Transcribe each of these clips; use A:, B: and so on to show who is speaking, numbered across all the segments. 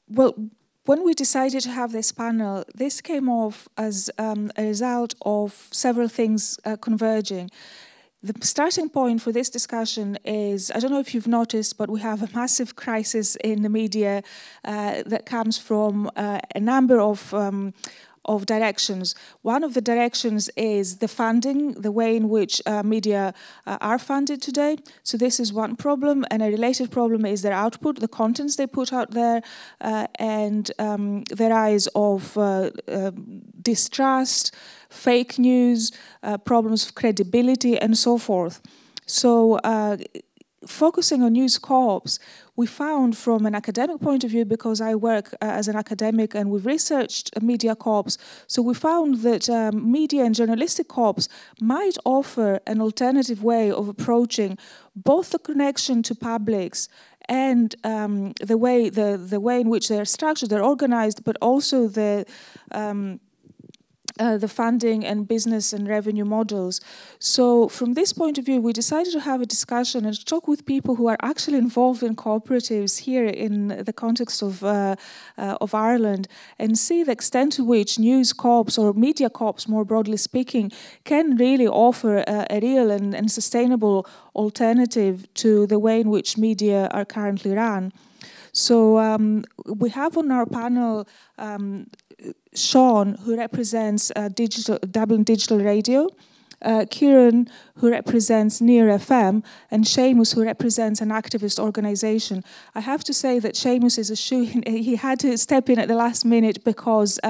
A: well, when we decided to have this panel, this came off as a result of several things converging. The starting point for this discussion is, I don't know if you've noticed, but we have a massive crisis in the media that comes from a number of directions. One of the directions is the funding, the way in which media are funded today. So this is one problem, and a related problem is their output, the contents they put out there, and the rise of distrust, fake news, problems of credibility, and so forth. So focusing on News Corps, we found from an academic point of view, because I work as an academic and we've researched media corps, so we found that media and journalistic corps might offer an alternative way of approaching both the connection to publics and the way in which they're structured, they're organized, but also the funding and business and revenue models. So from this point of view, we decided to have a discussion and to talk with people who are actually involved in cooperatives here in the context of Ireland, and see the extent to which news corps or media corps, more broadly speaking, can really offer a real and sustainable alternative to the way in which media are currently run. So we have on our panel Sean, who represents Dublin Digital Radio, Ciaran, who represents Near FM, and Seamus, who represents an activist organisation. I have to say that Seamus is a shoo-in. He had to step in at the last minute because,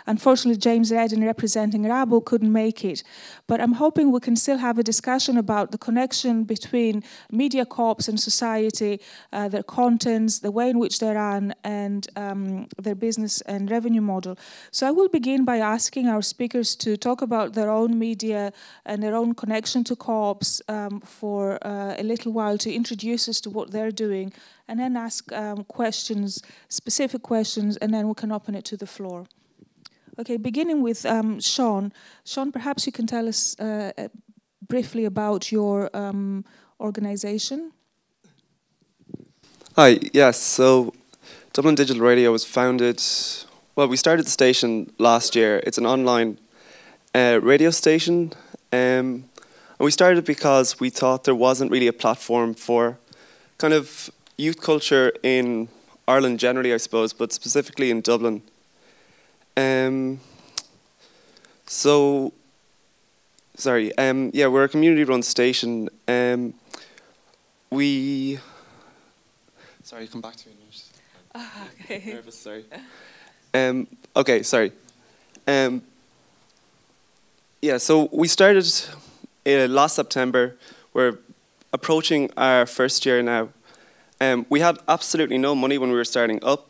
A: unfortunately, James Redden, representing Rabo, couldn't make it. But I'm hoping we can still have a discussion about the connection between media corps and society, their contents, the way in which they run, and their business and revenue model. So I will begin by asking our speakers to talk about their own media and their own connection to co-ops for a little while, to introduce us to what they're doing, and then ask questions, specific questions, and then we can open it to the floor. Okay, beginning with Sean. Sean, perhaps you can tell us briefly about your organization.
B: Hi, yes, so Dublin Digital Radio was founded, well, we started the station last year. It's an online radio station. And we started because we thought there wasn't really a platform for kind of youth culture in Ireland generally, I suppose, but specifically in Dublin. Yeah, we're a community-run station. Sorry, come back to me.
A: Okay.
B: I'm nervous, sorry. Okay, sorry. Yeah, so we started last September. We're approaching our first year now. We had absolutely no money when we were starting up.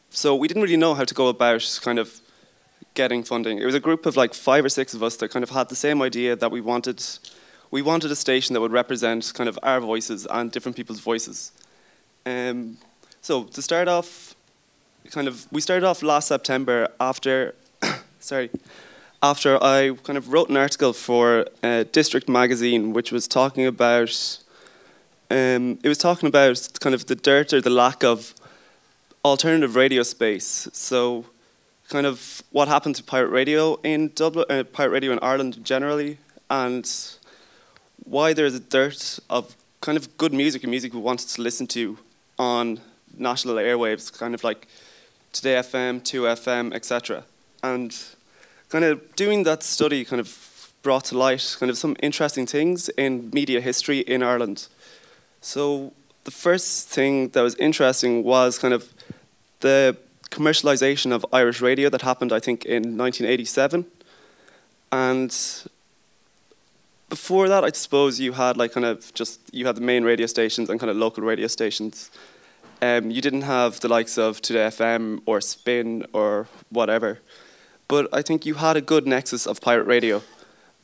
B: So we didn't really know how to go about kind of getting funding. It was a group of like 5 or 6 of us that kind of had the same idea that we wanted a station that would represent kind of our voices and different people's voices. So to start off, we started off last September after, after I kind of wrote an article for District Magazine, which was talking about, kind of the dirt or the lack of alternative radio space. So kind of what happened to pirate radio in Dublin, pirate radio in Ireland generally, and why there's a dearth of kind of good music and music we wanted to listen to on national airwaves, kind of like Today FM, 2FM, etc. And kind of doing that study kind of brought to light kind of some interesting things in media history in Ireland. So the first thing that was interesting was kind of the commercialization of Irish radio that happened, I think, in 1987. And before that, I suppose you had like kind of you had the main radio stations and kind of local radio stations. You didn't have the likes of Today FM or Spin or whatever. But I think you had a good nexus of pirate radio.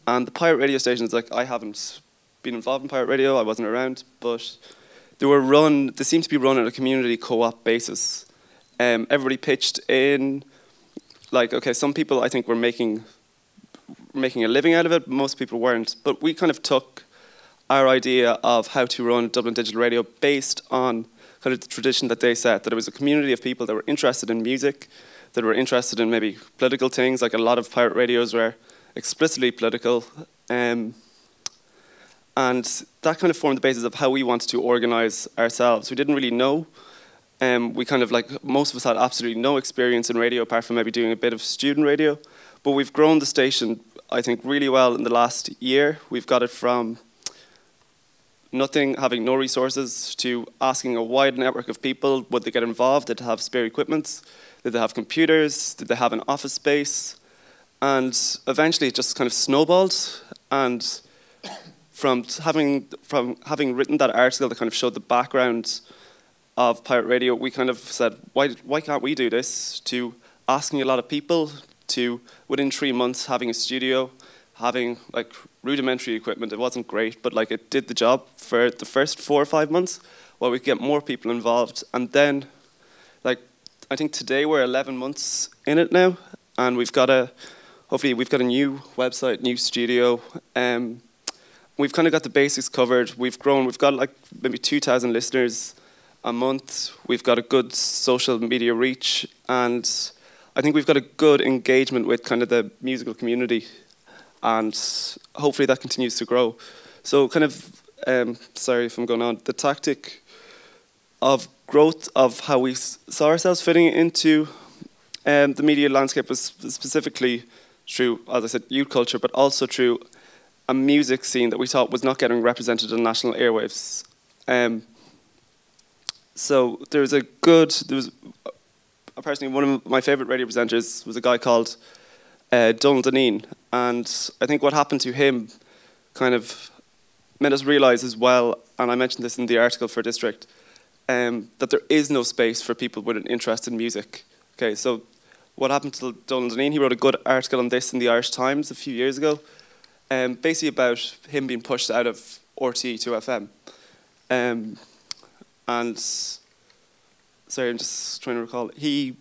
B: And the pirate radio stations, like, I haven't been involved in pirate radio, I wasn't around, but they seemed to be run on a community co-op basis. Everybody pitched in, like, okay, some people I think were making a living out of it, most people weren't. But we kind of took our idea of how to run Dublin Digital Radio based on kind of the tradition that they set, that it was a community of people that were interested in music, that were interested in maybe political things, like a lot of pirate radios were explicitly political. And that kind of formed the basis of how we wanted to organize ourselves. We didn't really know. We kind of, like, most of us had absolutely no experience in radio apart from maybe doing a bit of student radio. But we've grown the station, I think, really well in the last year. We've got it from nothing, having no resources, to asking a wide network of people, would they get involved? Did they have spare equipment? Did they have computers? Did they have an office space? And eventually it just kind of snowballed. And from having written that article that kind of showed the background of pirate radio, we kind of said, why can't we do this? To asking a lot of people, to within 3 months having a studio, having like rudimentary equipment. It wasn't great, but like it did the job for the first 4 or 5 months, while we could get more people involved. And then, like, I think today we're 11 months in it now, and hopefully we've got a new website, new studio. We've kind of got the basics covered. We've grown. We've got like maybe 2,000 listeners a month. We've got a good social media reach, and I think we've got a good engagement with kind of the musical community, and hopefully that continues to grow. So kind of, sorry if I'm going on, the tactic of growth of how we saw ourselves fitting into the media landscape was specifically through, as I said, youth culture, but also through a music scene that we thought was not getting represented on national airwaves. So there was personally, one of my favourite radio presenters was a guy called Donald Deneen, and I think what happened to him kind of made us realise as well, and I mentioned this in the article for District, that there is no space for people with an interest in music. Okay, so what happened to Donald Deneen? He wrote a good article on this in the Irish Times a few years ago, basically about him being pushed out of RTE to FM. And sorry, I'm just trying to recall. He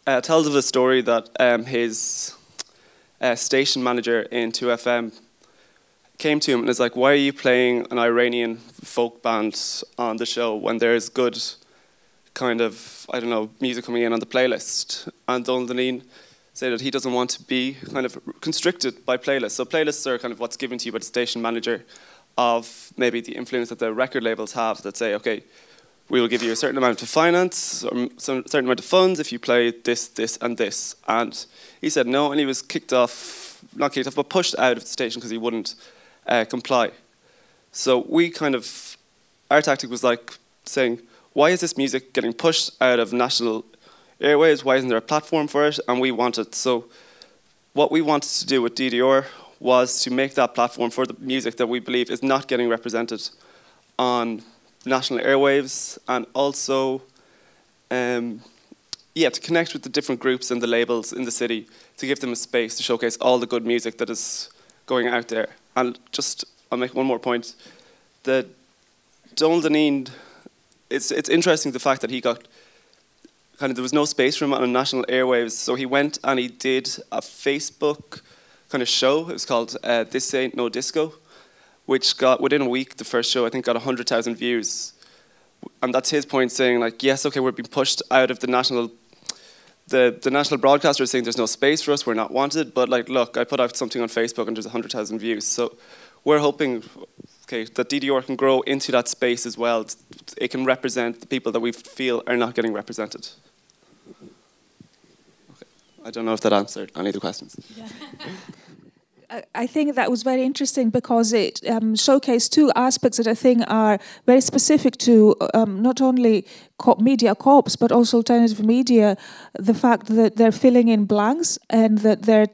B: tells of a story that his station manager in 2FM came to him and was like, why are you playing an Iranian folk band on the show when there's good kind of, I don't know, music coming in on the playlist? And Donald Deneen said that he doesn't want to be kind of constricted by playlists. So playlists are kind of what's given to you by the station manager of maybe the influence that the record labels have that say, okay, we will give you a certain amount of finance or a certain amount of funds if you play this, this, and this. And he said no, and he was kicked off, not kicked off, but pushed out of the station because he wouldn't comply. So we kind of, our tactic was like saying, why is this music getting pushed out of national airwaves? Why isn't there a platform for it? And we wanted, so what we wanted to do with DDR was to make that platform for the music that we believe is not getting represented on national airwaves, and also to connect with the different groups and the labels in the city to give them a space to showcase all the good music that is going out there. And just, I'll make one more point. The Donald Deneen, it's interesting the fact that he got kind of, there was no space for him on national airwaves, so he went and he did a Facebook kind of show. It was called This Ain't No Disco, which got, within a week, the first show, I think, got 100,000 views. And that's his point, saying, like, yes, okay, we're being pushed out of the national broadcaster is saying there's no space for us, we're not wanted, but, like, look, I put out something on Facebook and there's 100,000 views. So we're hoping, okay, that DDR can grow into that space as well. It can represent the people that we feel are not getting represented. Okay. I don't know if that answered any of the questions. Yeah.
A: I think that was very interesting because it showcased two aspects that I think are very specific to not only media co-ops but also alternative media. The fact that they're filling in blanks and that they're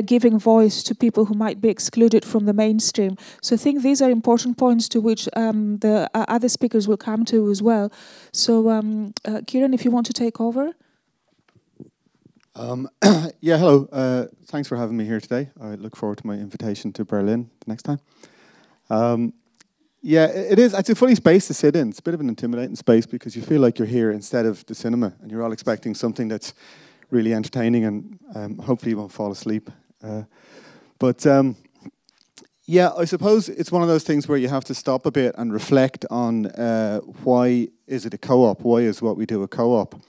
A: giving voice to people who might be excluded from the mainstream. So I think these are important points to which the other speakers will come to as well. So Ciaran, if you want to take over.
C: Yeah, hello. Thanks for having me here today. I look forward to my invitation to Berlin the next time. Yeah, it's a funny space to sit in. It's a bit of an intimidating space because you feel like you're here instead of the cinema and you're all expecting something that's really entertaining and hopefully you won't fall asleep. Yeah, I suppose it's one of those things where you have to stop a bit and reflect on why is it a co-op? Why is what we do a co-op?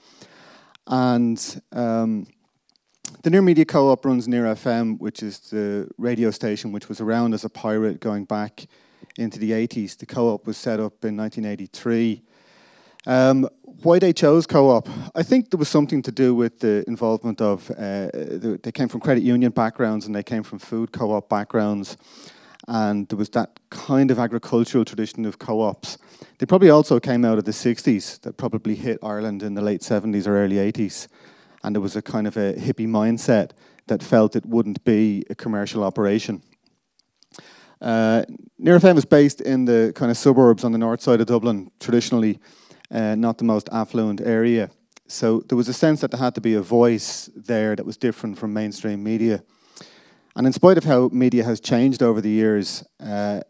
C: And the Near Media Co-op runs Near FM, which is the radio station which was around as a pirate going back into the 80s. The co-op was set up in 1983. Why they chose co-op? I think there was something to do with the involvement of, they came from credit union backgrounds and they came from food co-op backgrounds, and there was that kind of agricultural tradition of co-ops. They probably also came out of the 60s that probably hit Ireland in the late 70s or early 80s, and there was a kind of a hippie mindset that felt it wouldn't be a commercial operation. Near FM is based in the kind of suburbs on the north side of Dublin, traditionally not the most affluent area. So there was a sense that there had to be a voice there that was different from mainstream media. And in spite of how media has changed over the years, the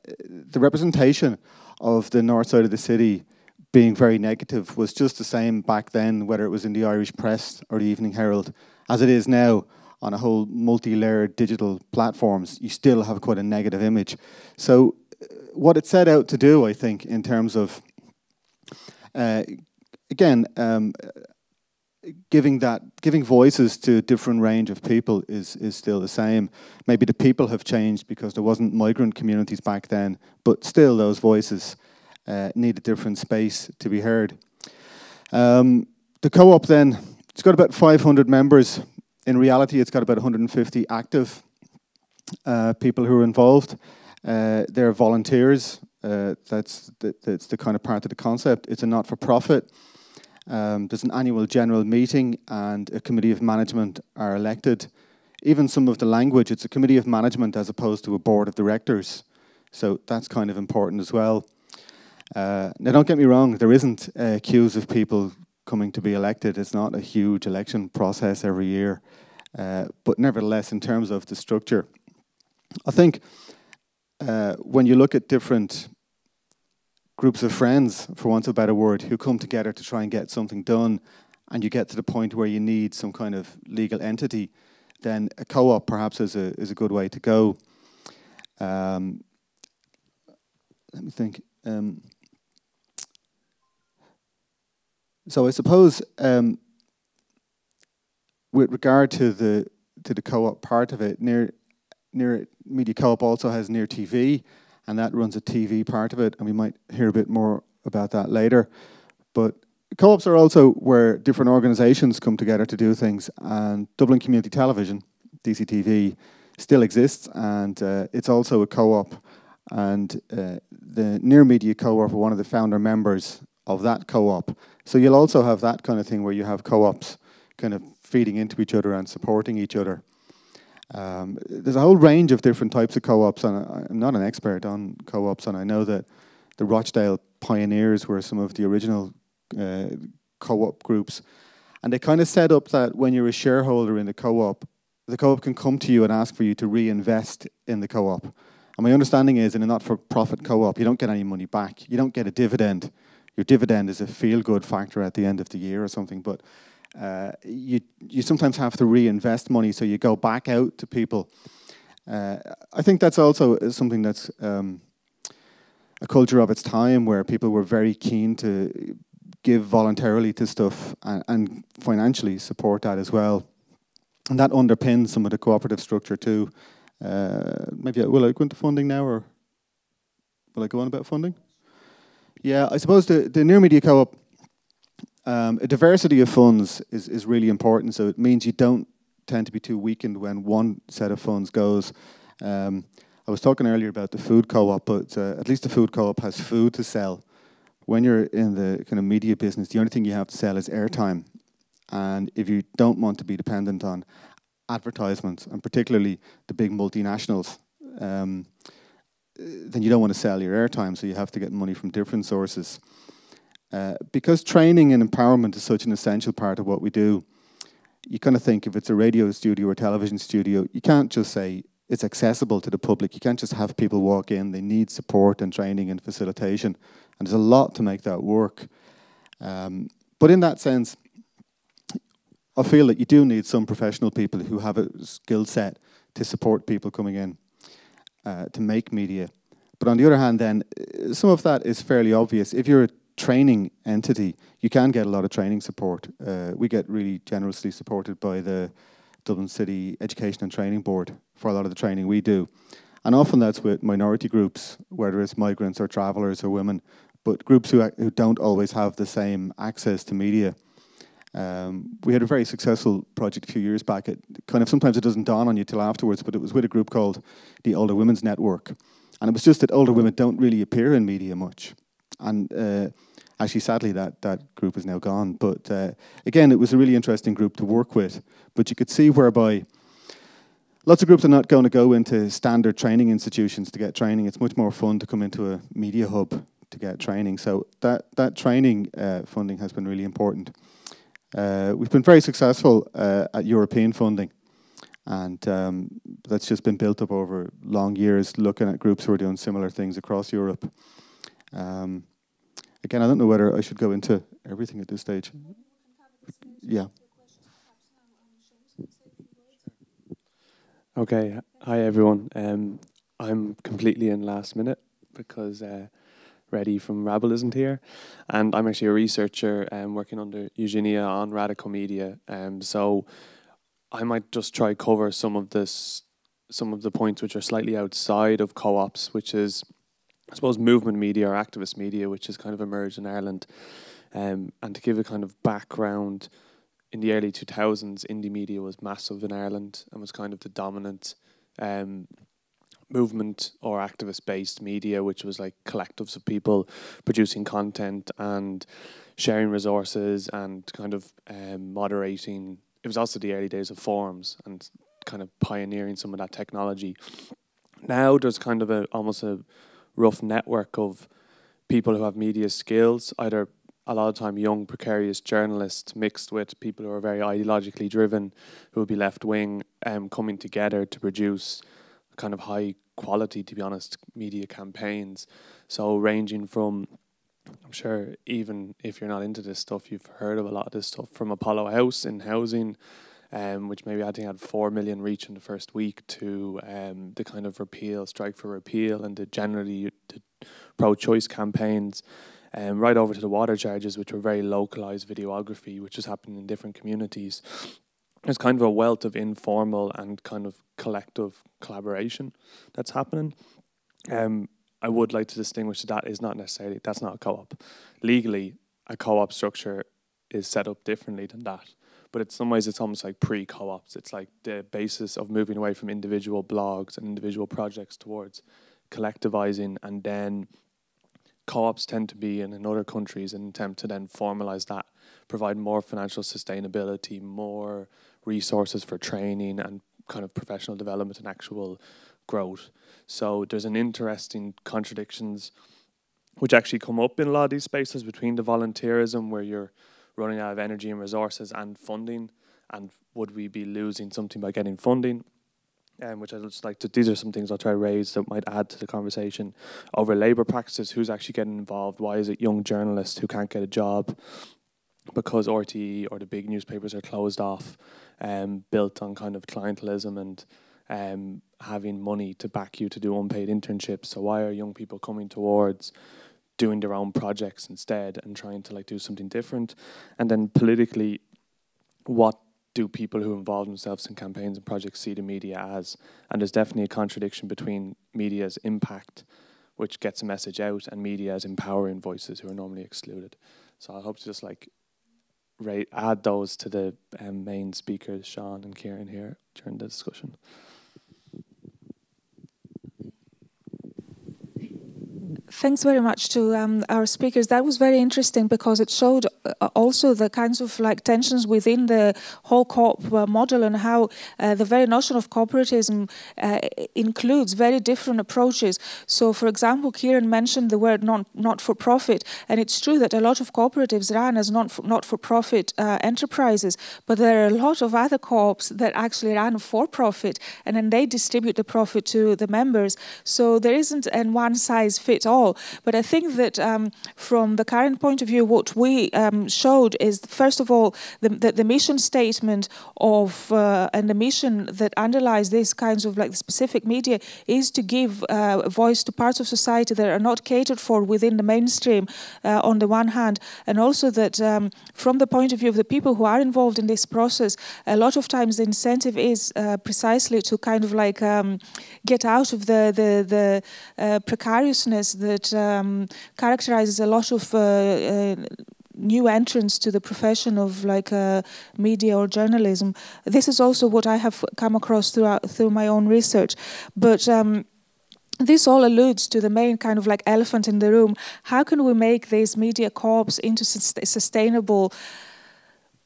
C: representation of the north side of the city being very negative was just the same back then, whether it was in the Irish Press or the Evening Herald, as it is now on a whole multi-layered digital platforms. You still have quite a negative image. So what it set out to do, I think, in terms of again, giving voices to a different range of people is still the same. Maybe the people have changed because there wasn't migrant communities back then, but still those voices need a different space to be heard. The co-op then, it's got about 500 members. In reality, it's got about 150 active people who are involved. They're volunteers. That's the kind of part of the concept. It's a not-for-profit. There's an annual general meeting and a committee of management are elected. Even some of the language, it's a committee of management as opposed to a board of directors. So that's kind of important as well. Now don't get me wrong, there isn't queues of people coming to be elected. It's not a huge election process every year. But nevertheless, in terms of the structure, I think when you look at different groups of friends, for want of a better word, who come together to try and get something done, and you get to the point where you need some kind of legal entity, then a co-op perhaps is a good way to go. Let me think. So I suppose with regard to the co-op part of it, Near Media Co-op also has Near TV, and that runs a TV part of it, and we might hear a bit more about that later. But co-ops are also where different organisations come together to do things, and Dublin Community Television, DCTV, still exists, and it's also a co-op, and the Near Media Co-op are one of the founder members of that co-op. So you'll also have that kind of thing where you have co-ops kind of feeding into each other and supporting each other. There's a whole range of different types of co-ops, and I'm not an expert on co-ops, and I know that the Rochdale Pioneers were some of the original co-op groups, and they kind of set up that when you're a shareholder in the co-op can come to you and ask for you to reinvest in the co-op. And my understanding is in a not-for-profit co-op, you don't get any money back. You don't get a dividend. Your dividend is a feel-good factor at the end of the year or something, but you sometimes have to reinvest money, so you go back out to people. I think that's also something that's a culture of its time, where people were very keen to give voluntarily to stuff and financially support that as well. And that underpins some of the cooperative structure too. Maybe will I go into funding now, or will I go on about funding? Yeah, I suppose the Near Media Co-op, a diversity of funds is really important, so it means you don't tend to be too weakened when one set of funds goes. I was talking earlier about the food co-op, but at least the food co-op has food to sell. When you're in the kind of media business, the only thing you have to sell is airtime. And if you don't want to be dependent on advertisements, and particularly the big multinationals, then you don't want to sell your airtime, so you have to get money from different sources. Because training and empowerment is such an essential part of what we do, you kind of think if it's a radio studio or television studio, you can't just say it's accessible to the public. You can't just have people walk in. They need support and training and facilitation. And there's a lot to make that work. But in that sense, I feel that you do need some professional people who have a skill set to support people coming in. to make media. But on the other hand, then some of that is fairly obvious. If you're a training entity, you can get a lot of training support. We get really generously supported by the Dublin City Education and Training Board for a lot of the training we do. And often that's with minority groups, whether it's migrants or travellers or women, but groups who don't always have the same access to media. We had a very successful project a few years back. Sometimes it doesn't dawn on you till afterwards, but it was with a group called the Older Women's Network. And it was just that older women don't really appear in media much. And actually, sadly, that group is now gone. But again, it was a really interesting group to work with. But you could see whereby lots of groups are not going to go into standard training institutions to get training. It's much more fun to come into a media hub to get training. So that training funding has been really important. We've been very successful at European funding. And that's just been built up over long years, looking at groups who are doing similar things across Europe. Again, I don't know whether I should go into everything at this stage. Yeah.
D: Okay, hi everyone. I'm completely in last minute because Reddy from Rabble isn't here, and I'm actually a researcher working under Eugenia on radical media. So I might just try cover some of the points which are slightly outside of co-ops, which is, I suppose, movement media or activist media, which has kind of emerged in Ireland. And to give a kind of background, in the early 2000s, indie media was massive in Ireland and was kind of the dominant movement or activist-based media, which was like collectives of people producing content and sharing resources and kind of moderating. It was also the early days of forums and kind of pioneering some of that technology. Now there's kind of almost a rough network of people who have media skills, either a lot of time young, precarious journalists mixed with people who are very ideologically driven, who will be left-wing, coming together to produce kind of high quality, to be honest, media campaigns. So ranging from, I'm sure even if you're not into this stuff, you've heard of a lot of this stuff, from Apollo House in housing, which maybe I think had 4 million reach in the first week, to the kind of strike for repeal, and the pro-choice campaigns, right over to the water charges, which were very localised videography, which was happening in different communities. There's kind of a wealth of informal and kind of collective collaboration that's happening. I would like to distinguish that is not necessarily, that's not a co-op. Legally, a co-op structure is set up differently than that. But in some ways, it's almost like pre-co-ops. It's like the basis of moving away from individual blogs and individual projects towards collectivizing, and then co-ops tend to be, in other countries, an attempt to then formalize that, provide more financial sustainability, more resources for training and kind of professional development and actual growth. So there's an interesting contradictions which actually come up in a lot of these spaces between the volunteerism, where you're running out of energy and resources, and funding, and would we be losing something by getting funding? Which I'd just like to, these are some things I'll try to raise that might add to the conversation. Over labour practices, who's actually getting involved? Why is it young journalists who can't get a job because RTE or the big newspapers are closed off, built on kind of clientelism and having money to back you to do unpaid internships? So why are young people coming towards doing their own projects instead and trying to like do something different? And then politically, what do people who involve themselves in campaigns and projects see the media as? And there's definitely a contradiction between media's impact, which gets a message out, and media as empowering voices who are normally excluded. So I hope to just like add those to the main speakers, Sean and Ciaran, here during the discussion.
A: Thanks very much to our speakers. That was very interesting because it showed also the kinds of like tensions within the whole co-op model, and how the very notion of cooperatism includes very different approaches. So, for example, Ciaran mentioned the word not-for-profit, and it's true that a lot of cooperatives run as not-for-profit enterprises, but there are a lot of other co-ops that actually run for-profit, and then they distribute the profit to the members. So there isn't a one-size-fits-all. all. But I think that from the current point of view, what we showed is, first of all, the mission statement of and the mission that underlies these kinds of like specific media is to give voice to parts of society that are not catered for within the mainstream on the one hand, and also that from the point of view of the people who are involved in this process, a lot of times the incentive is precisely to kind of like get out of the precariousness that characterizes a lot of new entrants to the profession of like media or journalism. This is also what I have come across through my own research. But this all alludes to the main kind of like elephant in the room. How can we make these media co-ops into sustainable,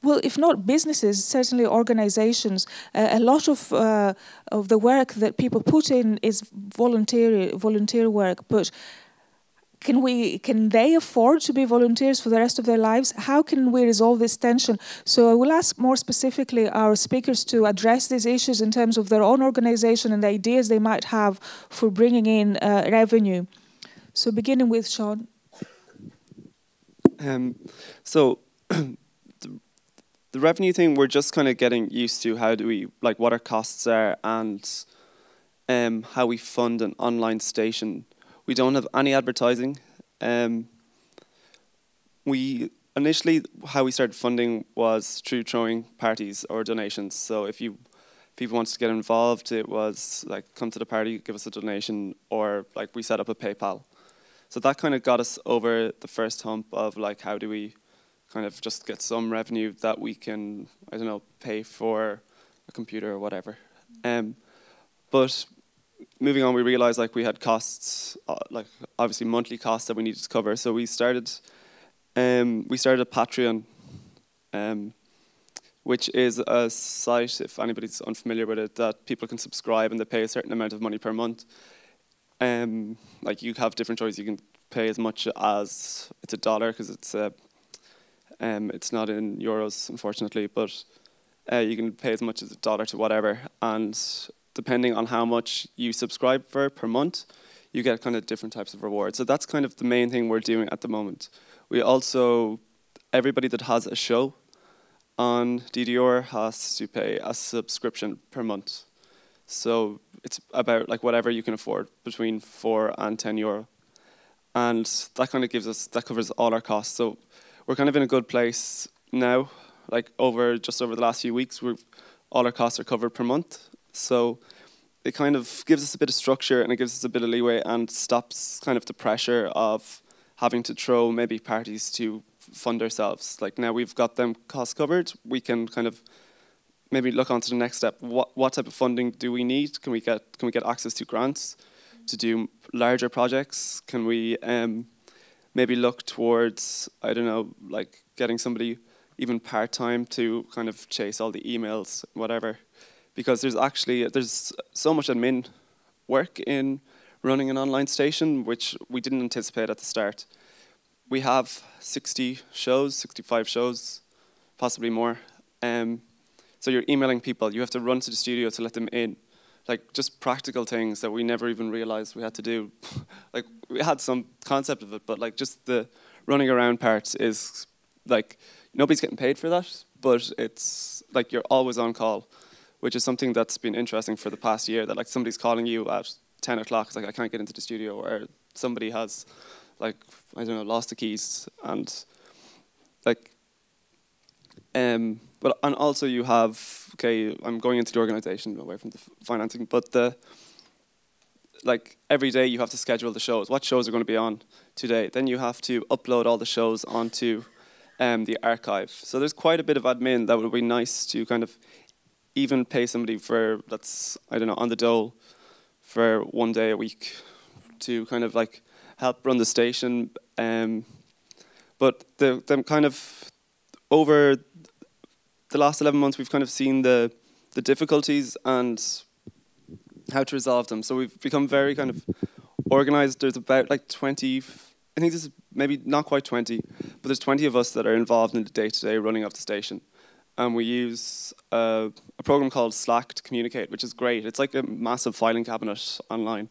A: well, if not businesses, certainly organizations? A lot of the work that people put in is volunteer work, but can they afford to be volunteers for the rest of their lives? How can we resolve this tension? So I will ask more specifically our speakers to address these issues in terms of their own organization and the ideas they might have for bringing in revenue. So beginning with Sean.
B: So the revenue thing, we're just kind of getting used to how do we, like what our costs are and how we fund an online station. We don't have any advertising. We initially, how we started funding was through throwing parties or donations. So if people wanted to get involved, it was like, come to the party, give us a donation, or like we set up a PayPal. So that kind of got us over the first hump of like, how do we kind of just get some revenue that we can, I don't know, pay for a computer or whatever. But moving on, we realized like we had costs, like obviously monthly costs that we needed to cover. So we started a Patreon, which is a site, if anybody's unfamiliar with it, that people can subscribe and they pay a certain amount of money per month. Like you have different choices. You can pay as much as, it's $1 because it's not in euros, unfortunately, but you can pay as much as $1 to whatever, and depending on how much you subscribe for per month, you get kind of different types of rewards. So that's kind of the main thing we're doing at the moment. We also, everybody that has a show on DDR has to pay a subscription per month. So it's about like whatever you can afford, between €4 and €10. And that kind of that covers all our costs. So we're kind of in a good place now, like just over the last few weeks, all our costs are covered per month. So it kind of gives us a bit of structure and it gives us a bit of leeway and stops kind of the pressure of having to throw maybe parties to fund ourselves. Like now we've got them costs covered, we can kind of maybe look on to the next step. What type of funding do we need? Can we get access to grants to do larger projects? Can we maybe look towards, I don't know, like getting somebody even part-time to kind of chase all the emails, whatever. Because there's so much admin work in running an online station, which we didn't anticipate at the start. We have 65 shows, possibly more. So you're emailing people, you have to run to the studio to let them in. Like just practical things that we never even realized we had to do. Like we had some concept of it, but like just the running around part is like, nobody's getting paid for that, but it's like you're always on call, which is something that's been interesting for the past year, that like somebody's calling you at 10 o'clock, it's like I can't get into the studio, or somebody has like, I don't know, lost the keys, and like, but, and also you have, okay, I'm going into the organization away from the financing, but like every day you have to schedule the shows, what shows are going to be on today, then you have to upload all the shows onto the archive. So there's quite a bit of admin that would be nice to kind of even pay somebody for, that's, I don't know, on the dole for 1 day a week to kind of like help run the station. But them kind of, over the last 11 months, we've kind of seen the difficulties and how to resolve them. So we've become very kind of organized. There's about like 20, I think this is maybe not quite 20, but there's 20 of us that are involved in the day-to-day running of the station. And we use a program called Slack to communicate, which is great. It's like a massive filing cabinet online.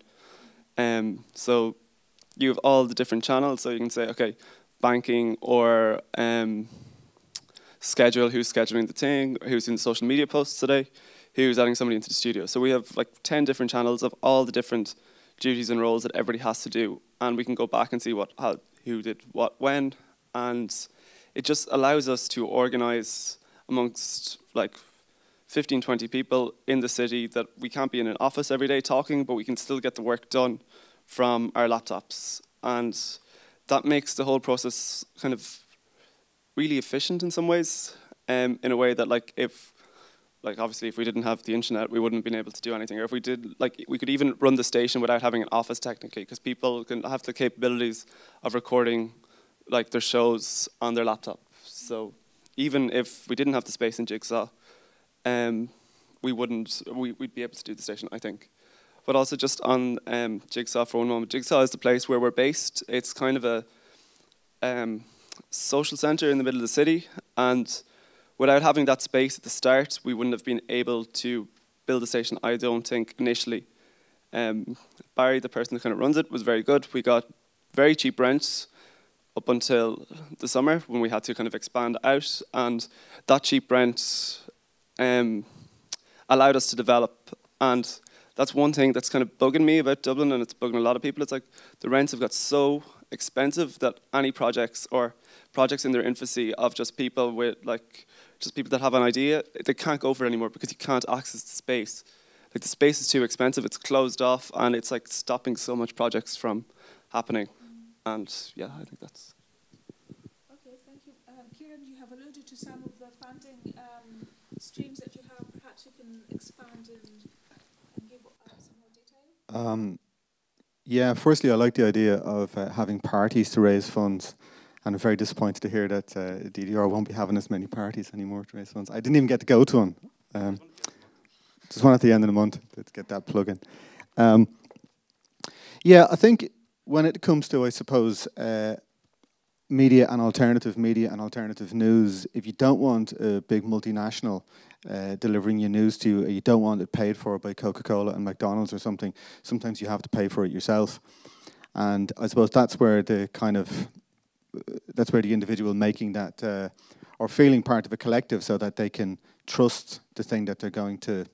B: So you have all the different channels, so you can say, okay, banking or schedule, who's scheduling the thing, who's in social media posts today, who's adding somebody into the studio. So we have like 10 different channels of all the different duties and roles that everybody has to do, and we can go back and see who did what when, and it just allows us to organize amongst like 15, 20 people in the city that we can't be in an office every day talking, but we can still get the work done from our laptops. And that makes the whole process kind of really efficient in some ways, in a way that obviously if we didn't have the internet, we wouldn't have been able to do anything. Or if we did, we could even run the station without having an office technically, because people can have the capabilities of recording like their shows on their laptop. So even if we didn't have the space in Jigsaw, we'd be able to do the station, I think. But also just on Jigsaw for one moment, Jigsaw is the place where we're based. It's kind of a social centre in the middle of the city, and without having that space at the start, we wouldn't have been able to build the station, I don't think, initially. Barry, the person that kind of runs it, was very good. We got very cheap rents up until the summer when we had to kind of expand out, and that cheap rent allowed us to develop. And that's one thing that's kind of bugging me about Dublin, and it's bugging a lot of people. It's like the rents have got so expensive that any projects or projects in their infancy of just people with just people that have an idea, they can't go for it anymore because you can't access the space. Like the space is too expensive, it's closed off, and it's like stopping so much projects from happening. And yeah, I think that's...
A: Okay, thank you. Ciaran, you have alluded to some of the funding streams that you have. Perhaps you can expand and give some more detail?
C: Yeah, firstly, I like the idea of having parties to raise funds. And I'm very disappointed to hear that DDR won't be having as many parties anymore to raise funds. I didn't even get to go to one. Just one at the end of the month. Let's get that plug in. Yeah, I think when it comes to, I suppose, media and alternative news, if you don't want a big multinational delivering your news to you, or you don't want it paid for by Coca-Cola and McDonald's or something, sometimes you have to pay for it yourself. And I suppose that's where the individual making that or feeling part of a collective, so that they can trust the thing that they're going to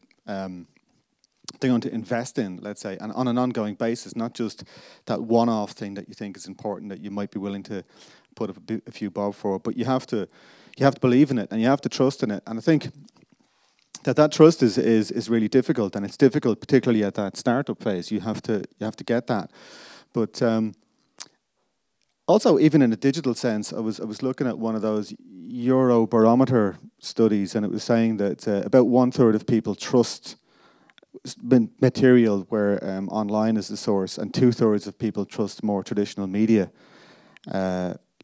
C: invest in, let's say, and on an ongoing basis, not just that one-off thing that you think is important that you might be willing to put up a few bob for, but you have to believe in it and you have to trust in it. And I think that trust is really difficult, and it's difficult particularly at that startup phase. You have to get that, but. Also, even in a digital sense, I was looking at one of those Eurobarometer studies, and it was saying that about 1/3 of people trust material where online is the source, and 2/3 of people trust more traditional media,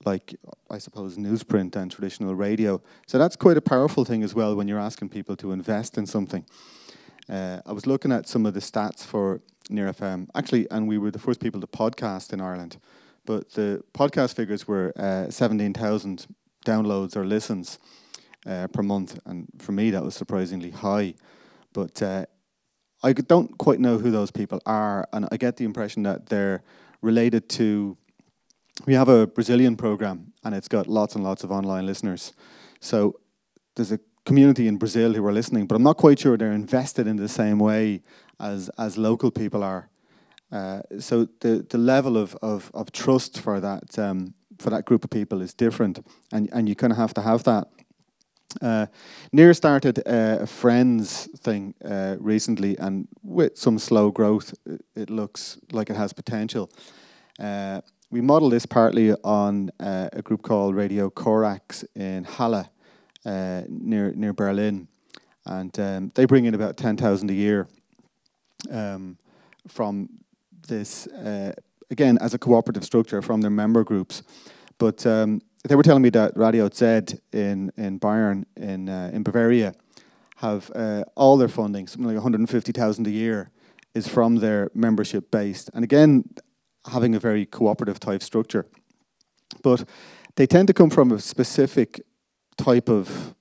C: like, I suppose, newsprint and traditional radio. So that's quite a powerful thing as well when you're asking people to invest in something. I was looking at some of the stats for Near FM, actually, and we were the first people to podcast in Ireland. But the podcast figures were 17,000 downloads or listens per month. And for me, that was surprisingly high. But I don't quite know who those people are. And I get the impression that they're related to... We have a Brazilian program, and it's got lots and lots of online listeners. So there's a community in Brazil who are listening, but I'm not quite sure they're invested in the same way as local people are. So the level of trust for that group of people is different, and you kind of have to have that. Near started a Friends thing recently, and with some slow growth, it looks like it has potential. We modelled this partly on a group called Radio Corax in Halle, near Berlin, and they bring in about 10,000 a year from this, again, as a cooperative structure from their member groups. But they were telling me that Radio Z in Bayern, in Bavaria, have all their funding, something like 150,000 a year, is from their membership based. And again, having a very cooperative type structure. But they tend to come from a specific type of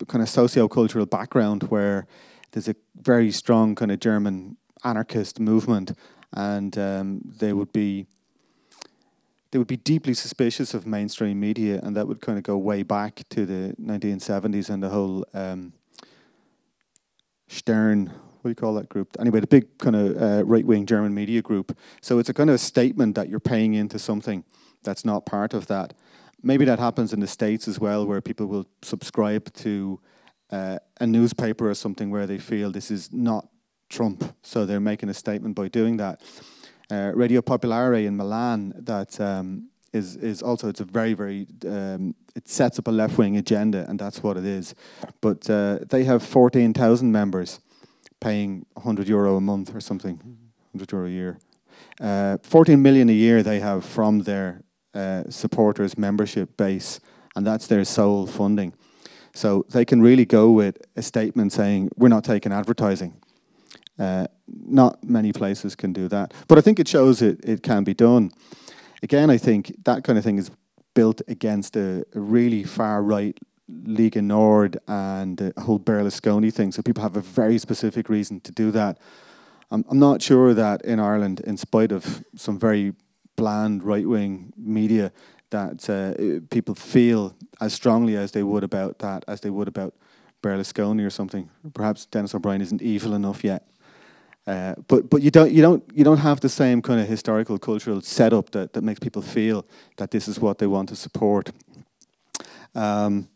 C: kind of socio-cultural background where there's a very strong kind of German anarchist movement, and they would be they would be deeply suspicious of mainstream media, and that would kind of go way back to the 1970s and the whole Stern, what do you call that group? Anyway, the big kind of right-wing German media group. So it's a kind of statement that you're paying into something that's not part of that. Maybe that happens in the States as well, where people will subscribe to a newspaper or something where they feel this is not Trump, so they're making a statement by doing that. Radio Popolare in Milan, that is also, it's a very, very, it sets up a left-wing agenda, and that's what it is. But they have 14,000 members paying €100 a month or something, €100 a year. 14 million a year they have from their supporters' membership base, and that's their sole funding. So they can really go with a statement saying, we're not taking advertising. Not many places can do that. But I think it shows it can be done. Again, I think that kind of thing is built against a really far-right Lega Nord and a whole Berlusconi thing. So people have a very specific reason to do that. I'm not sure that in Ireland, in spite of some very bland right-wing media, that people feel as strongly as they would about that as they would about Berlusconi or something. Perhaps Dennis O'Brien isn't evil enough yet. But you don't have the same kind of historical cultural setup that makes people feel that this is what they want to support. And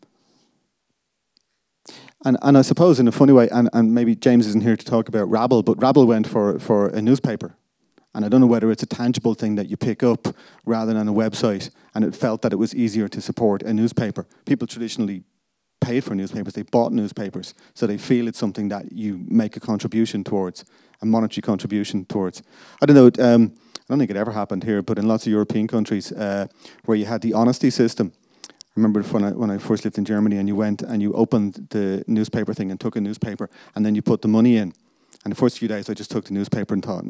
C: I suppose in a funny way, and maybe James isn't here to talk about Rabble, but Rabble went for a newspaper. And I don't know whether it's a tangible thing that you pick up rather than a website, and it felt that it was easier to support a newspaper. People traditionally paid for newspapers, they bought newspapers, so they feel it's something that you make a contribution towards, a monetary contribution towards. I don't know, I don't think it ever happened here, but in lots of European countries where you had the honesty system. I remember when I first lived in Germany, and you went and you opened the newspaper thing and took a newspaper, and then you put the money in. And the first few days I just took the newspaper and thought,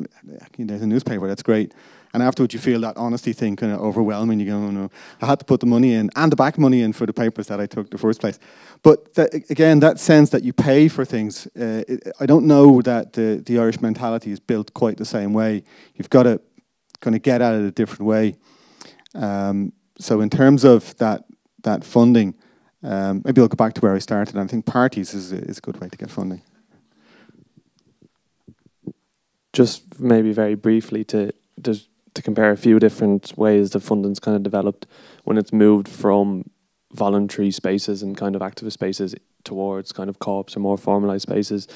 C: there's a newspaper, that's great. And afterwards you feel that honesty thing kind of overwhelming. You go, oh no, I had to put the money in and the back money in for the papers that I took in the first place. But again, that sense that you pay for things, I don't know that the Irish mentality is built quite the same way. You've got to kind of get at it a different way. So in terms of that funding, maybe I'll go back to where I started. I think parties is a good way to get funding.
D: Just maybe very briefly to compare a few different ways the funding's kind of developed when it's moved from voluntary spaces and kind of activist spaces towards kind of co-ops or more formalised spaces.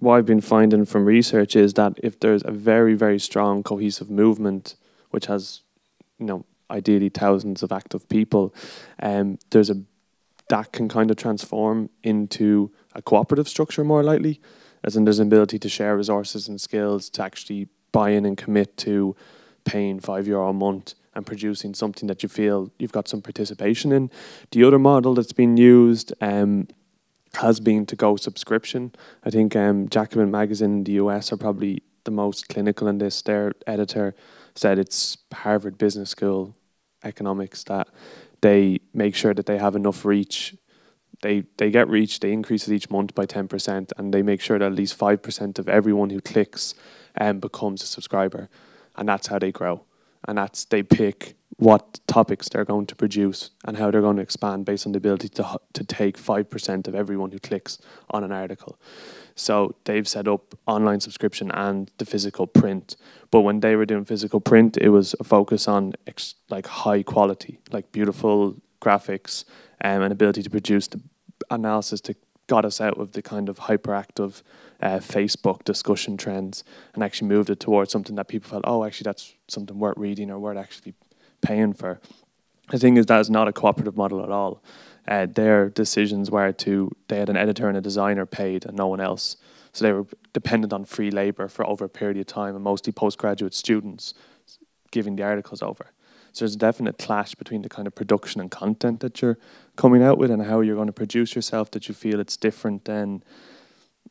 D: What I've been finding from research is that if there's a very, very strong cohesive movement, which has, ideally thousands of active people, that can kind of transform into a cooperative structure more likely. As in, there's an ability to share resources and skills to actually buy in and commit to paying €5 a month and producing something that you feel you've got some participation in. The other model that's been used has been to go subscription. I think Jacobin Magazine in the US are probably the most clinical in this. Their editor said it's Harvard Business School economics that they make sure that they have enough reach. They get reach, they increase it each month by 10%, and they make sure that at least 5% of everyone who clicks becomes a subscriber. And that's how they grow. And they pick what topics they're going to produce and how they're going to expand based on the ability to take 5% of everyone who clicks on an article. So they've set up online subscription and the physical print. But when they were doing physical print, it was a focus on like high quality, like beautiful graphics, and ability to produce the analysis that got us out of the kind of hyperactive Facebook discussion trends and actually moved it towards something that people felt, oh, actually that's something worth reading or worth actually paying for. The thing is that is not a cooperative model at all. Their decisions were they had an editor and a designer paid and no one else. So they were dependent on free labour for over a period of time, and mostly postgraduate students giving the articles over. So there's a definite clash between the kind of production and content that you're coming out with and how you're going to produce yourself, that you feel it's different than,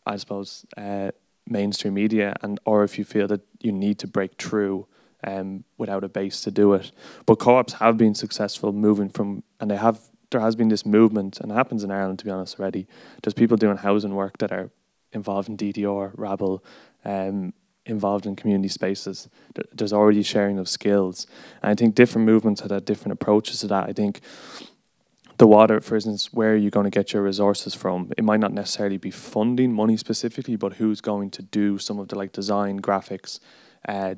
D: I suppose, mainstream media, or if you feel that you need to break through without a base to do it. But co-ops have been successful moving from, and there has been this movement, and it happens in Ireland, to be honest, already. There's people doing housing work that are involved in DDR, Rabble, in involved in community spaces. There's already sharing of skills. And I think different movements have had different approaches to that. I think the water, for instance, where are you going to get your resources from? It might not necessarily be funding, money specifically, but who's going to do some of the like design, graphics,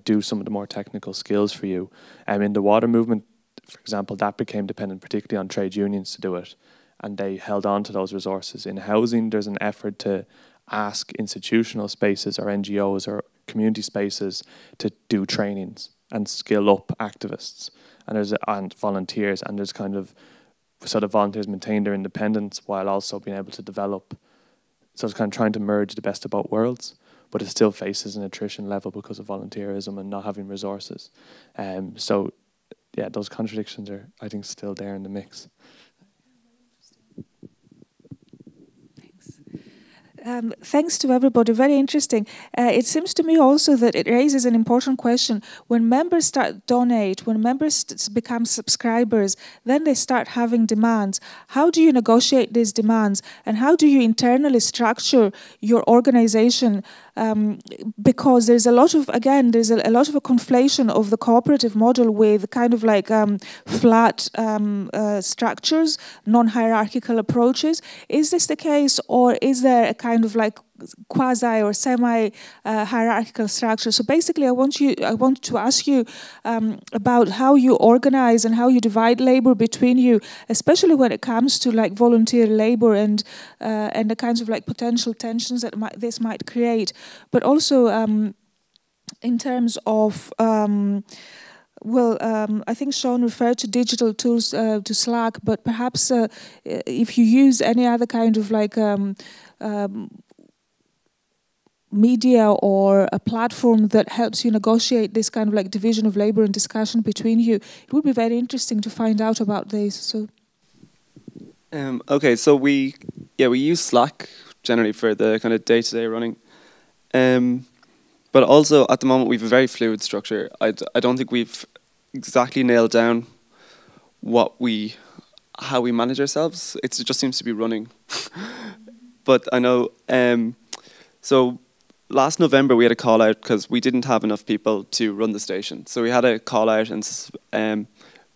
D: do some of the more technical skills for you. In the water movement, for example, that became dependent particularly on trade unions to do it, and they held on to those resources. In housing, there's an effort to ask institutional spaces or NGOs or community spaces to do trainings and skill up activists and volunteers, and there's kind of so the volunteers maintain their independence while also being able to develop. So it's kind of trying to merge the best of both worlds, but it still faces an attrition level because of volunteerism and not having resources. So yeah, those contradictions are, I think, still there in the mix.
A: Thanks to everybody, very interesting. It seems to me also that it raises an important question. When members start donate, when members become subscribers, then they start having demands. How do you negotiate these demands, and how do you internally structure your organization? Because there's a lot of, again, there's a lot of a conflation of the cooperative model with kind of like flat structures, non-hierarchical approaches. Is this the case, or is there a kind of like quasi or semi-hierarchical structure? So basically, I want to ask you about how you organize and how you divide labor between you, especially when it comes to like volunteer labor and the kinds of like potential tensions that this might create, but also in terms of. I think Sean referred to digital tools, to Slack, but perhaps if you use any other kind of like media or a platform that helps you negotiate this kind of like division of labor and discussion between you, it would be very interesting to find out about this. So,
B: okay, so we use Slack generally for the kind of day-to-day running. But also, at the moment, we have a very fluid structure. I don't think we've exactly nailed down how we manage ourselves. It just seems to be running. But I know, so last November we had a call out because we didn't have enough people to run the station. So we had a call out, and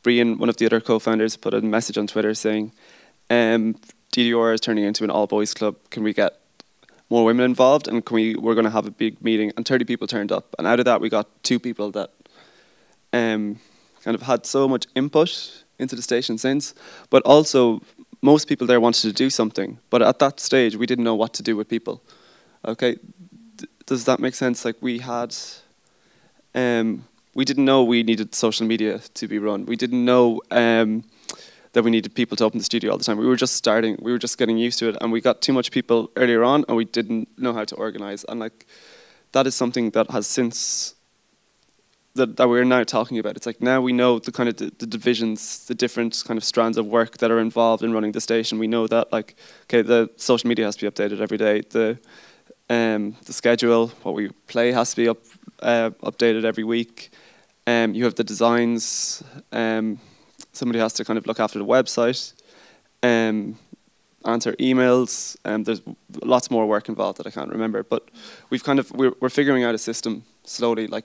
B: Brian, one of the other co-founders, put a message on Twitter saying, DDR is turning into an all-boys club. Can we get more women involved, and we're going to have a big meeting, and 30 people turned up, and out of that we got 2 people that kind of had so much input into the station since, but also most people there wanted to do something, but at that stage we didn't know what to do with people. Okay, does that make sense? Like we didn't know we needed social media to be run. We didn't know that we needed people to open the studio all the time. We were just starting, we were just getting used to it, and we got too much people earlier on, and we didn't know how to organize. And like, that is something that has since, that we're now talking about. It's like now we know the kind of the divisions, the different kind of strands of work that are involved in running the station. We know that like, okay, the social media has to be updated every day. The schedule, what we play has to be updated every week. You have the designs. Somebody has to kind of look after the website, answer emails. There's lots more work involved that I can't remember, but we're figuring out a system slowly, like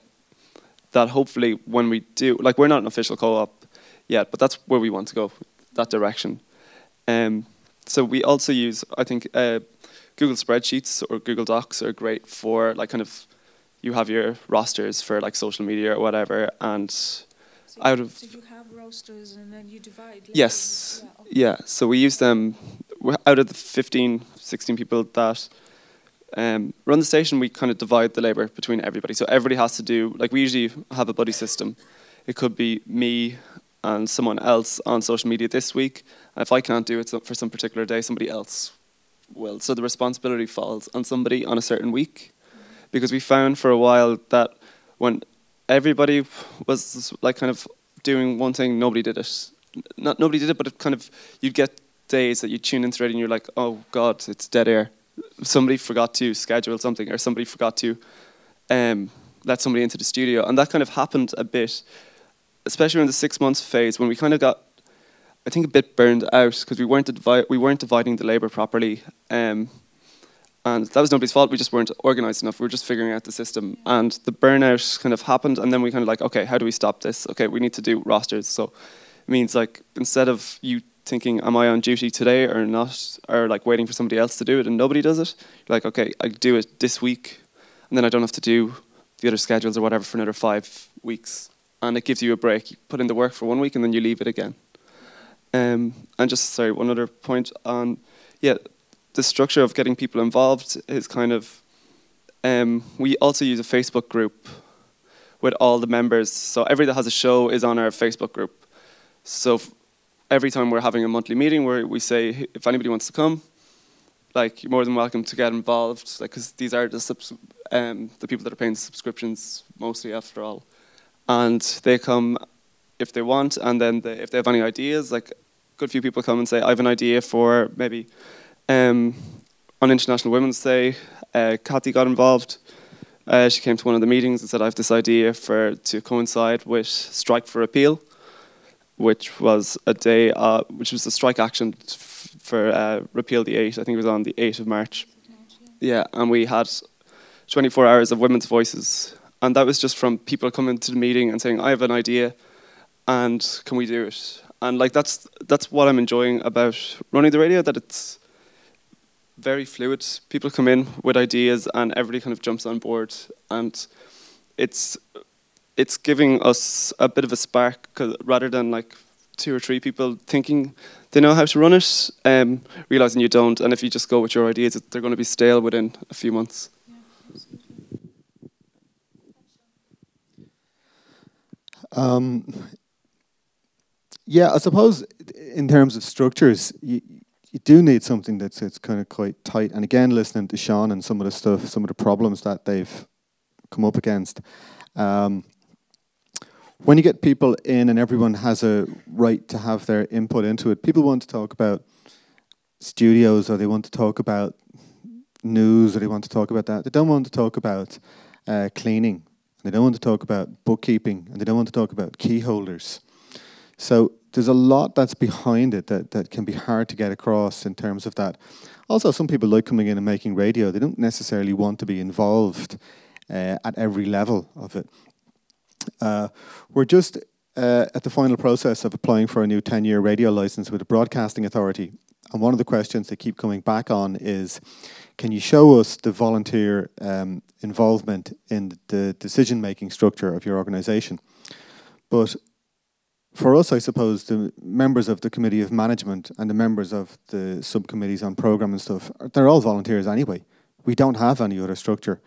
B: that. Hopefully, when we do, like we're not an official co-op yet, but that's where we want to go, that direction. So we also use, I think, Google spreadsheets or Google Docs are great for like kind of, you have your rosters for like social media or whatever, and so you have rosters and then you divide. Yes, yeah, okay. Yeah. So we use them out of the 15, 16 people that run the station. We kind of divide the labor between everybody. So everybody has to do, like we usually have a buddy system. It could be me and someone else on social media this week. And if I can't do it for some particular day, somebody else will. So the responsibility falls on somebody on a certain week, because we found for a while that when everybody was like kind of doing one thing, nobody did it. Not nobody did it, but it kind of, you'd get days that you tune into it and you're like, oh God, it's dead air. Somebody forgot to schedule something, or somebody forgot to let somebody into the studio. And that kind of happened a bit, especially in the 6 months phase, when we kind of got, I think, a bit burned out because we weren't dividing the labor properly. And And that was nobody's fault. We just weren't organised enough. We were just figuring out the system. And the burnout kind of happened. And then we kind of like, okay, how do we stop this? Okay, we need to do rosters. So it means like, instead of you thinking, am I on duty today or not? Or like waiting for somebody else to do it and nobody does it. You're like, okay, I do it this week. And then I don't have to do the other schedules or whatever for another 5 weeks. And it gives you a break. You put in the work for 1 week and then you leave it again. And just, sorry, one other point on, yeah, the structure of getting people involved is kind of, we also use a Facebook group with all the members. So everybody that has a show is on our Facebook group. So every time we're having a monthly meeting where we say, if anybody wants to come, like, you're more than welcome to get involved, like, because these are the people that are paying subscriptions mostly after all. And they come if they want, and then if they have any ideas, like, a good few people come and say, I have an idea for maybe, on International Women's Day, Kathy got involved. She came to one of the meetings and said, I have this idea to coincide with Strike for Repeal, which was a day, which was a strike action for Repeal the 8th. I think it was on the 8th of March. Yeah, and we had 24 hours of women's voices. And that was just from people coming to the meeting and saying, I have an idea, and can we do it? And like that's what I'm enjoying about running the radio, that it's very fluid. People come in with ideas and everybody kind of jumps on board, and it's giving us a bit of a spark, rather than like 2 or 3 people thinking they know how to run it, realizing you don't, and if you just go with your ideas, they're going to be stale within a few months.
C: Yeah, I suppose in terms of structures, you do need something that's kind of quite tight. And again, listening to Sean and some of the stuff, some of the problems that they've come up against. When you get people in and everyone has a right to have their input into it, people want to talk about studios, or they want to talk about news, or they want to talk about that. They don't want to talk about cleaning. They don't want to talk about bookkeeping, and they don't want to talk about key holders. So there's a lot that's behind it that can be hard to get across in terms of that. Also, some people like coming in and making radio. They don't necessarily want to be involved at every level of it. We're just at the final process of applying for a new 10-year radio license with the Broadcasting Authority. And one of the questions they keep coming back on is, can you show us the volunteer involvement in the decision-making structure of your organisation? But for us, I suppose, the members of the Committee of Management and the members of the subcommittees on programme and stuff, they're all volunteers anyway. We don't have any other structure.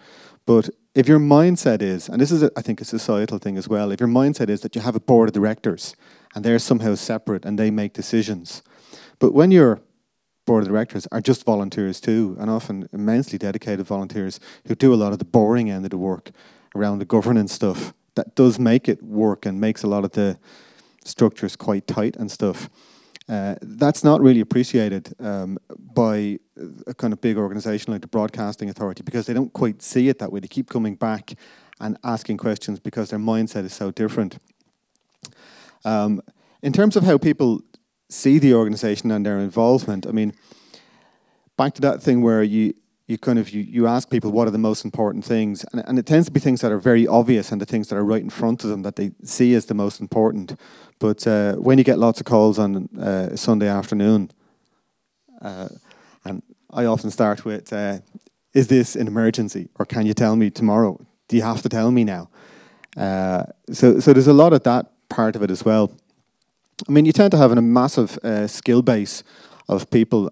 C: But if your mindset is, and this is, I think, a societal thing as well, if your mindset is that you have a board of directors and they're somehow separate and they make decisions, but when your board of directors are just volunteers too, and often immensely dedicated volunteers who do a lot of the boring end of the work around the governance stuff, that does make it work and makes a lot of the structures quite tight and stuff. That's not really appreciated by a kind of big organisation like the Broadcasting Authority, because they don't quite see it that way. They keep coming back and asking questions because their mindset is so different. In terms of how people see the organisation and their involvement, I mean, back to that thing where you ask people what are the most important things, and it tends to be things that are very obvious and the things that are right in front of them that they see as the most important. But when you get lots of calls on a Sunday afternoon, and I often start with, is this an emergency, or can you tell me tomorrow? Do you have to tell me now? So there's a lot of that part of it as well. I mean, you tend to have a massive skill base of people,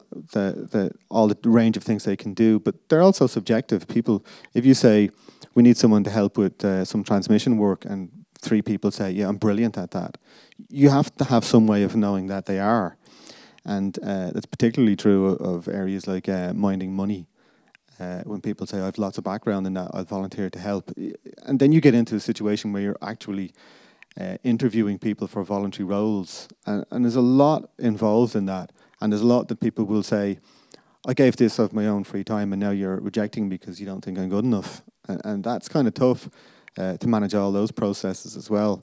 C: all the range of things they can do, but they're also subjective. People, if you say, we need someone to help with some transmission work, and 3 people say, yeah, I'm brilliant at that, you have to have some way of knowing that they are. And that's particularly true of areas like minding money. When people say, I have lots of background in that, I'll volunteer to help. And then you get into a situation where you're actually interviewing people for voluntary roles. And there's a lot involved in that. And there's a lot that people will say, I gave this of my own free time and now you're rejecting me because you don't think I'm good enough. And that's kind of tough to manage all those processes as well.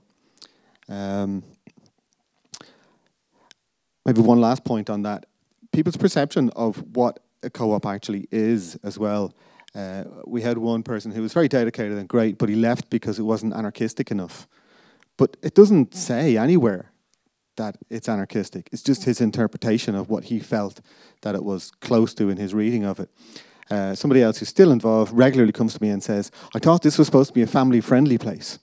C: Maybe one last point on that. People's perception of what a co-op actually is as well. We had one person who was very dedicated and great, but he left because it wasn't anarchistic enough. But it doesn't say anywhere that it's anarchistic. It's just his interpretation of what he felt that it was close to in his reading of it. Somebody else who's still involved regularly comes to me and says, I thought this was supposed to be a family-friendly place.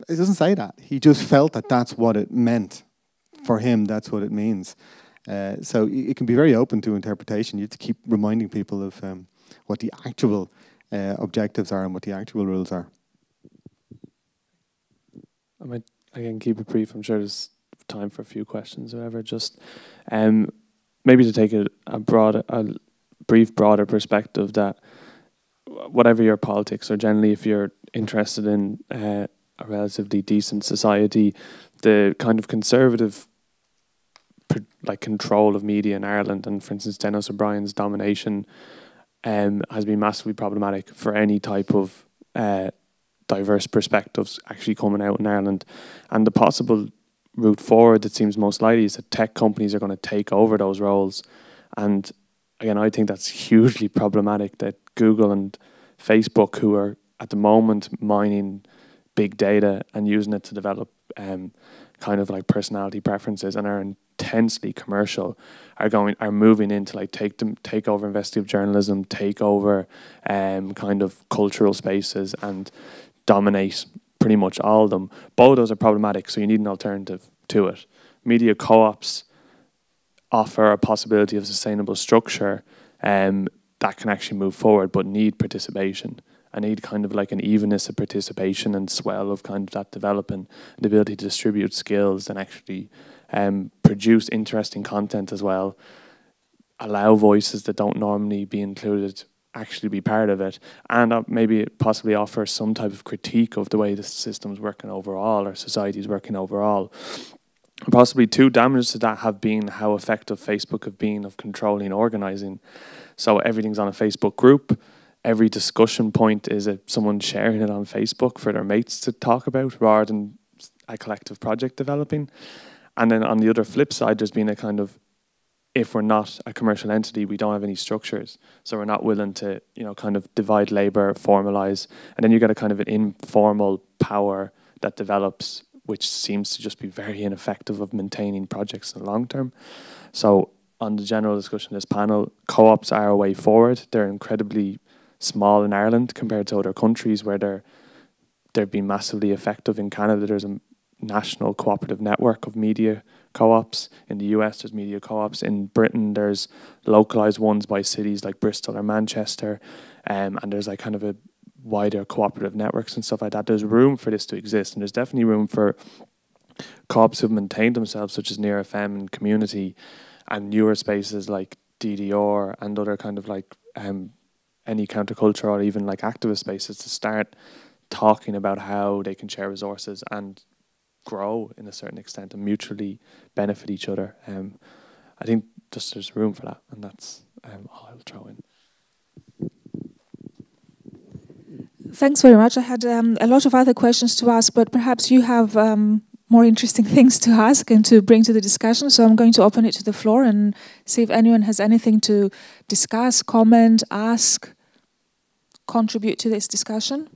C: It doesn't say that. He just felt that that's what it meant. For him, that's what it means. So it can be very open to interpretation. You have to keep reminding people of what the actual objectives are and what the actual rules are.
D: I might, again, keep it brief. I'm sure there's time for a few questions or whatever. Just maybe to take a brief, broader perspective that whatever your politics, or generally if you're interested in a relatively decent society, the kind of conservative control of media in Ireland, and for instance Dennis O'Brien's domination has been massively problematic for any type of diverse perspectives actually coming out in Ireland. And the possible route forward that seems most likely is that tech companies are going to take over those roles. And again, I think that's hugely problematic that Google and Facebook, who are at the moment mining big data and using it to develop kind of like personality preferences and are intensely commercial, are moving into like take over investigative journalism, take over kind of cultural spaces and dominate pretty much all of them. Both of those are problematic, so you need an alternative to it. Media co-ops offer a possibility of sustainable structure that can actually move forward, but need participation. I need kind of like an evenness of participation and swell of kind of that developing, the ability to distribute skills and actually produce interesting content as well, allow voices that don't normally be included actually be part of it, and maybe possibly offer some type of critique of the way the system's working overall or society's working overall. Possibly two damages to that have been how effective Facebook have been of controlling organising. So everything's on a Facebook group. Every discussion point is someone sharing it on Facebook for their mates to talk about rather than a collective project developing. And then on the other flip side, there's been a kind of, if we're not a commercial entity, we don't have any structures. So we're not willing to, kind of divide labour, formalise. And then you get a kind of an informal power that develops, which seems to just be very ineffective of maintaining projects in the long term. So on the general discussion of this panel, co-ops are a way forward. They're incredibly small in Ireland compared to other countries where they've been massively effective. In Canada, there's a national cooperative network of media co-ops. In the US, there's media co-ops. In Britain, there's localised ones by cities like Bristol or Manchester, and there's like kind of a wider cooperative networks and stuff like that. There's room for this to exist, and there's definitely room for co-ops who've maintained themselves, such as Near FM and Community, and newer spaces like DDR and other kind of like any counterculture or even like activist spaces to start talking about how they can share resources and grow in a certain extent and mutually benefit each other. I think just there's room for that, and that's all I'll throw in.
A: Thanks very much. I had a lot of other questions to ask, but perhaps you have more interesting things to ask and to bring to the discussion. So I'm going to open it to the floor and see if anyone has anything to discuss, comment, ask, contribute to this discussion.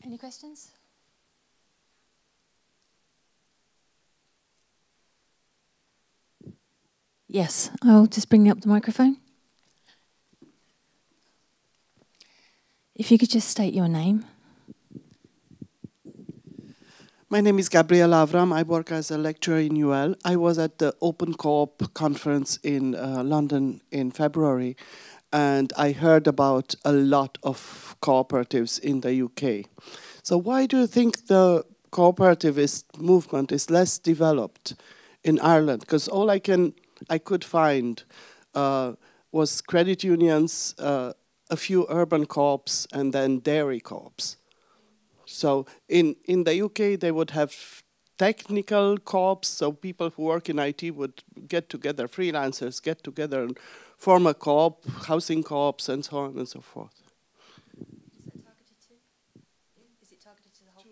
E: Any questions? Yes, I'll just bring up the microphone. If you could just state your name.
F: My name is Gabriel Avram. I work as a lecturer in UL. I was at the Open Co-op conference in London in February, and I heard about a lot of cooperatives in the UK. So why do you think the cooperativist movement is less developed in Ireland? Because all I could find was credit unions, a few urban co-ops, and then dairy co-ops. So in the UK, they would have technical co-ops, so people who work in IT would get together, freelancers get together and form a co-op, housing co-ops, and so on and so forth.
E: Is it targeted to the whole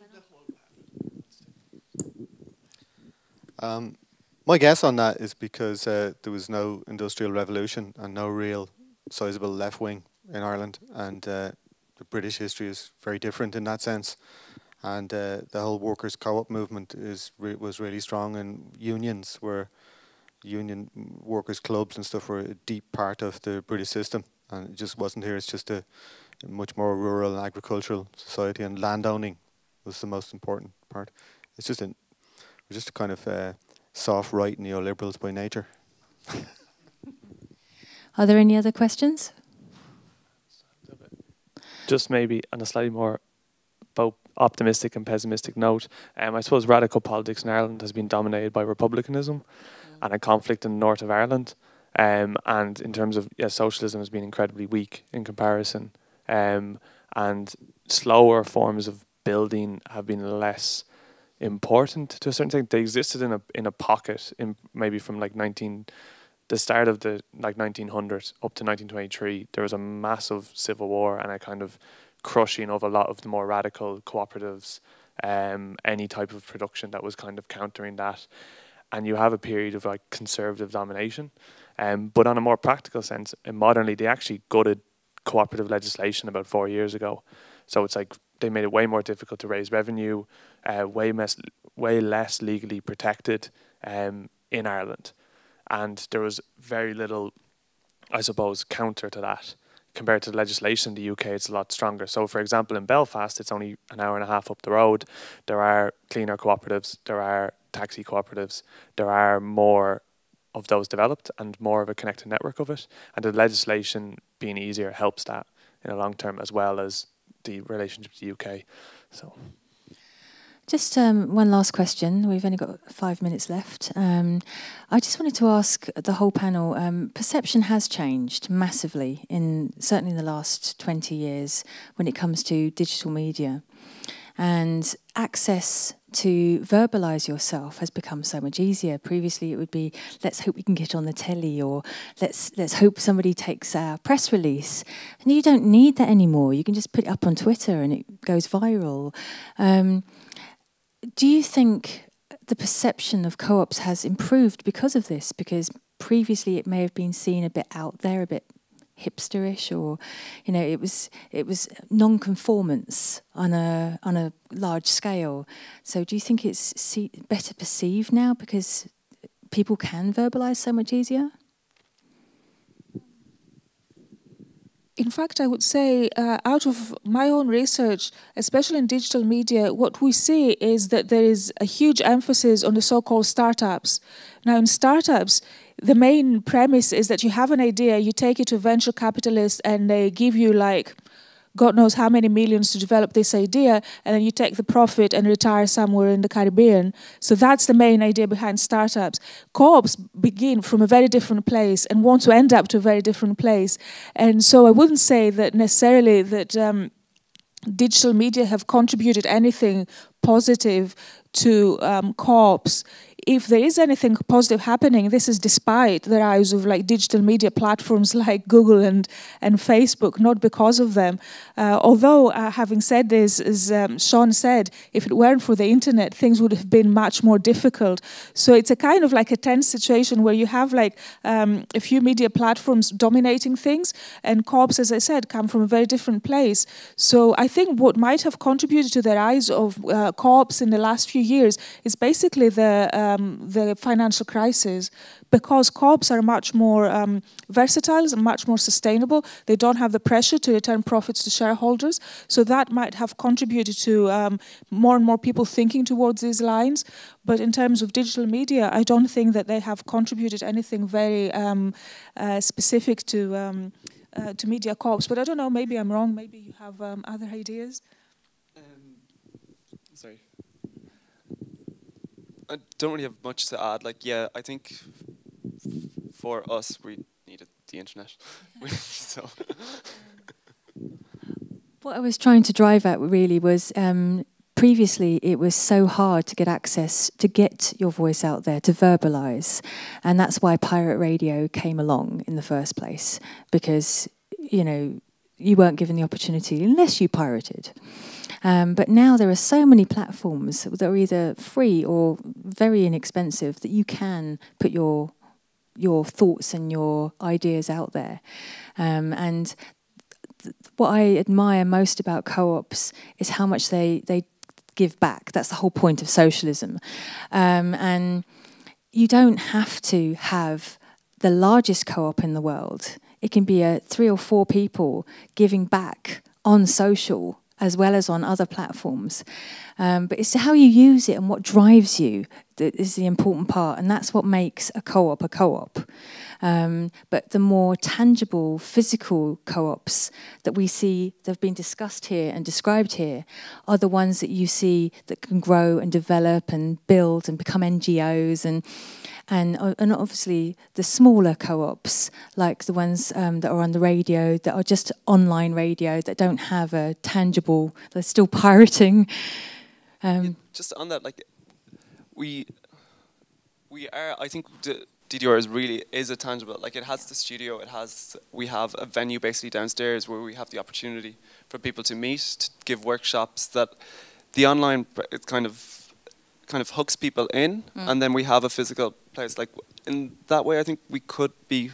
E: panel?
C: My guess on that is because there was no industrial revolution and no real sizable left wing in Ireland, and the British history is very different in that sense. And the whole workers' co-op movement was really strong, and unions were union workers' clubs and stuff were a deep part of the British system, and it just wasn't here. It's just a much more rural and agricultural society, and landowning was the most important part. It's just we're just a kind of soft right neoliberals by nature.
E: Are there any other questions?
D: Just maybe on a slightly more both optimistic and pessimistic note, I suppose radical politics in Ireland has been dominated by republicanism and a conflict in the north of Ireland. And in terms of socialism has been incredibly weak in comparison. And slower forms of building have been less important to a certain extent. They existed in a pocket in maybe from like the start of the 1900s up to 1923. There was a massive civil war and a kind of crushing of a lot of the more radical cooperatives, any type of production that was kind of countering that. And you have a period of like conservative domination. But on a more practical sense, modernly, they actually gutted cooperative legislation about 4 years ago. So it's like they made it way more difficult to raise revenue, way less legally protected in Ireland. And there was very little, I suppose, counter to that. Compared to the legislation in the UK, it's a lot stronger. So, for example, in Belfast, it's only an hour and a half up the road. There are cleaner cooperatives, there are taxi cooperatives, there are more of those developed and more of a connected network of it. And the legislation being easier helps that in the long term, as well as the relationship to the UK. So,
E: just one last question. We've only got 5 minutes left. I just wanted to ask the whole panel, perception has changed massively, certainly in the last 20 years when it comes to digital media. And access to verbalise yourself has become so much easier. Previously it would be, let's hope we can get on the telly, or let's hope somebody takes a press release. And you don't need that anymore. You can just put it up on Twitter and it goes viral. Do you think the perception of co-ops has improved because of this? Because previously it may have been seen a bit out there, a bit hipsterish, or it was non-conformance on a large scale. So do you think it's better perceived now because people can verbalise so much easier?
A: In fact, I would say out of my own research, especially in digital media, what we see is that there is a huge emphasis on the so-called startups. Now, in startups, the main premise is that you have an idea, you take it to venture capitalists, and they give you like God knows how many millions to develop this idea, and then you take the profit and retire somewhere in the Caribbean. So that's the main idea behind startups. Co-ops begin from a very different place and want to end up to a very different place. And so I wouldn't say that necessarily that digital media have contributed anything positive to co-ops. If there is anything positive happening, this is despite the rise of like digital media platforms like Google and Facebook, not because of them. Although, having said this, as Sean said, if it weren't for the internet, things would have been much more difficult. So it's a kind of like a tense situation where you have like a few media platforms dominating things, and co-ops, as I said, come from a very different place. So I think what might have contributed to the rise of co-ops in the last few years is basically the financial crisis, because co-ops are much more versatile and much more sustainable. They don't have the pressure to return profits to shareholders. So that might have contributed to more and more people thinking towards these lines. But in terms of digital media, I don't think that they have contributed anything very specific to media co-ops. But I don't know, maybe I'm wrong. Maybe you have other ideas.
B: Sorry. I don't really have much to add. Like, yeah, I think for us, we needed the internet. So.
E: What I was trying to drive at really was previously it was so hard to get access, to get your voice out there, to verbalise. And that's why pirate radio came along in the first place, because, you weren't given the opportunity unless you pirated. But now there are so many platforms that are either free or very inexpensive that you can put your thoughts and your ideas out there. And what I admire most about co-ops is how much they give back. That's the whole point of socialism. And you don't have to have the largest co-op in the world. It can be 3 or 4 people giving back on social as well as on other platforms. But it's how you use it and what drives you that is the important part, and that's what makes a co-op a co-op. But the more tangible, physical co-ops that we see that have been discussed here and described here are the ones that you see that can grow and develop and build and become NGOs, and obviously the smaller co-ops, like the ones that are on the radio, that are just online radio, that don't have a tangible, they're still pirating.
B: Just on that, like, we are, I think DDR is a tangible, like, it has the studio, we have a venue basically downstairs where we have the opportunity for people to meet, to give workshops, that the online, it kind of hooks people in, and then we have a physical place. Like, in that way, I think we could be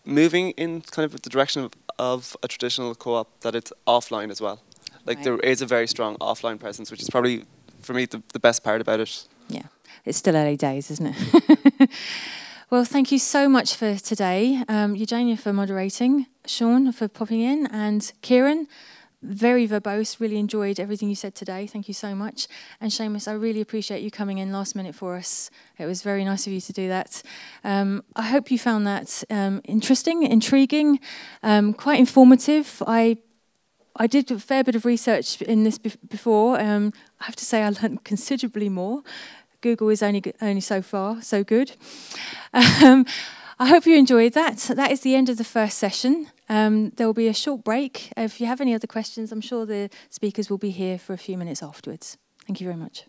B: moving in kind of the direction of a traditional co-op, that it's offline as well. Like, there is a very strong offline presence, which is probably, for me, the best part about it.
E: Yeah, it's still early days, isn't it? Well, thank you so much for today. Eugenia for moderating, Sean for popping in, and Ciaran, very verbose, really enjoyed everything you said today. Thank you so much. And Seamus, I really appreciate you coming in last minute for us. It was very nice of you to do that. I hope you found that interesting, intriguing, quite informative. I did a fair bit of research in this before. I have to say I learned considerably more. Google is only so far, so good. I hope you enjoyed that. That is the end of the first session. There will be a short break. If you have any other questions, I'm sure the speakers will be here for a few minutes afterwards. Thank you very much.